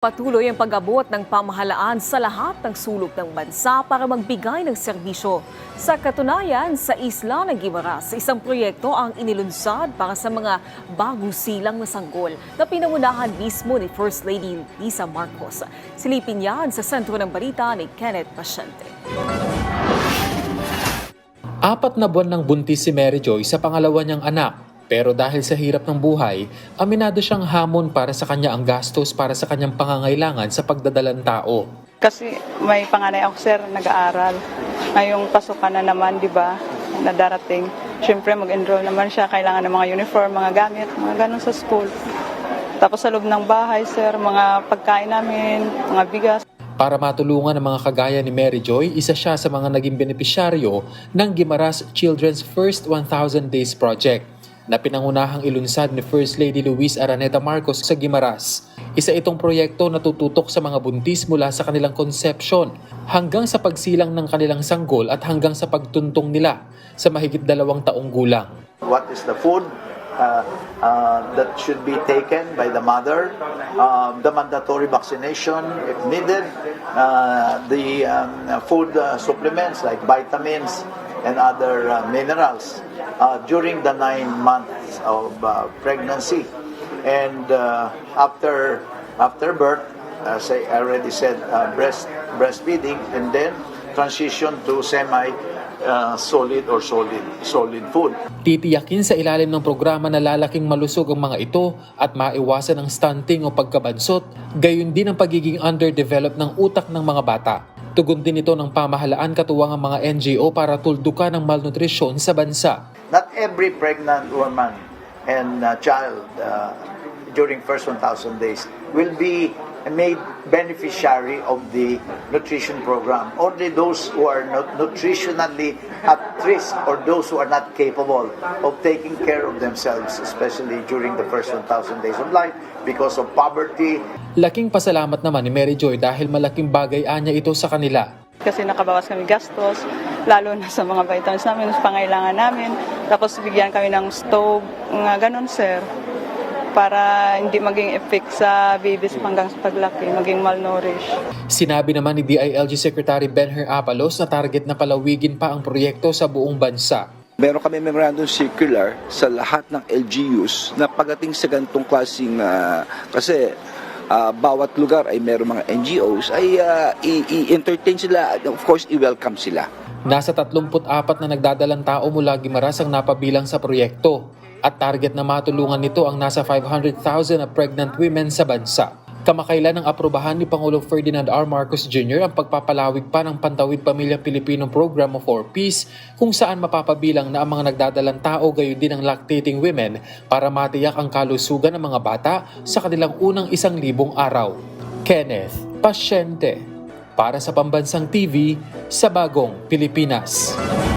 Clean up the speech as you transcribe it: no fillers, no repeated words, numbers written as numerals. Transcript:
Patuloy ang pag-abot ng pamahalaan sa lahat ng sulok ng bansa para magbigay ng serbisyo. Sa katunayan, sa isla ng Guimaras, isang proyekto ang inilunsad para sa mga bago silang na sanggol na pinangunahan mismo ni First Lady Lisa Marcos. Silipin yan sa sentro ng balita ni Kenneth Pasyente. 4 na buwan ng buntis si Mary Joy sa pangalawa niyang anak. Pero dahil sa hirap ng buhay, aminado siyang hamon para sa kanya ang gastos para sa kanyang pangangailangan sa pagdadalang tao. Kasi may panganay ako, sir, nag-aaral. Ngayong pasukan na naman, di ba, na darating. Siyempre, mag-enroll naman siya. Kailangan ng mga uniform, mga gamit, mga ganun sa school. Tapos sa loob ng bahay, sir, mga pagkain namin, mga bigas. Para matulungan ang mga kagaya ni Mary Joy, isa siya sa mga naging benepisyaryo ng Guimaras Children's First 1,000 Days Project na pinangunahang ilunsad ni First Lady Luis Araneta Marcos sa Guimaras. Isa itong proyekto na tututok sa mga buntis mula sa kanilang conception hanggang sa pagsilang ng kanilang sanggol at hanggang sa pagtuntong nila sa mahigit 2 taong gulang. What is the food that should be taken by the mother, the mandatory vaccination if needed, the food supplements like vitamins and other minerals during the 9 months of pregnancy, and after birth, as I already said, breastfeeding, and then transition to solid food. Titiyakin sa ilalim ng programa na lalaking malusog ang mga ito at maiwasan ang stunting o pagkabansot, gayon din ang pagiging underdeveloped ng utak ng mga bata. Tugon din ito ng pamahalaan katuwang ang mga NGO para tuldukan ang malnutrisyon sa bansa. Not every pregnant woman and child during first 1,000 days will be made beneficiary of the nutrition program. Only those who are not nutritionally at risk or those who are not capable of taking care of themselves, especially during the first 1,000 days of life because of poverty. Laking pasalamat naman ni Mary Joy dahil malaking bagay anya ito sa kanila. Kasi nakabawas kami gastos, lalo na sa mga vitamins namin, sa pangailangan namin. Tapos bigyan kami ng stove, nga ganun, sir. Para hindi maging effect sa babies hanggang sa paglaki, maging malnourished. Sinabi naman ni DILG Secretary Benher Apalos na target na palawigin pa ang proyekto sa buong bansa. Meron kami memorandum circular sa lahat ng LGUs na pagdating sa ganitong klaseng kasi bawat lugar ay meron mga NGOs ay i-entertain sila, of course i-welcome sila. Nasa 34 na nagdadalang tao mula Guimaras ang napabilang sa proyekto at target na matulungan nito ang nasa 500,000 na pregnant women sa bansa. Kamakailan ang aprobahan ni Pangulong Ferdinand R. Marcos Jr. ang pagpapalawig pa ng Pantawid Pamilya Pilipino Program for Peace kung saan mapapabilang na ang mga nagdadalang tao gayon din ang lactating women para matiyak ang kalusugan ng mga bata sa kanilang unang 1,000 araw. Kenneth Pasyente para sa Pambansang TV sa Bagong Pilipinas.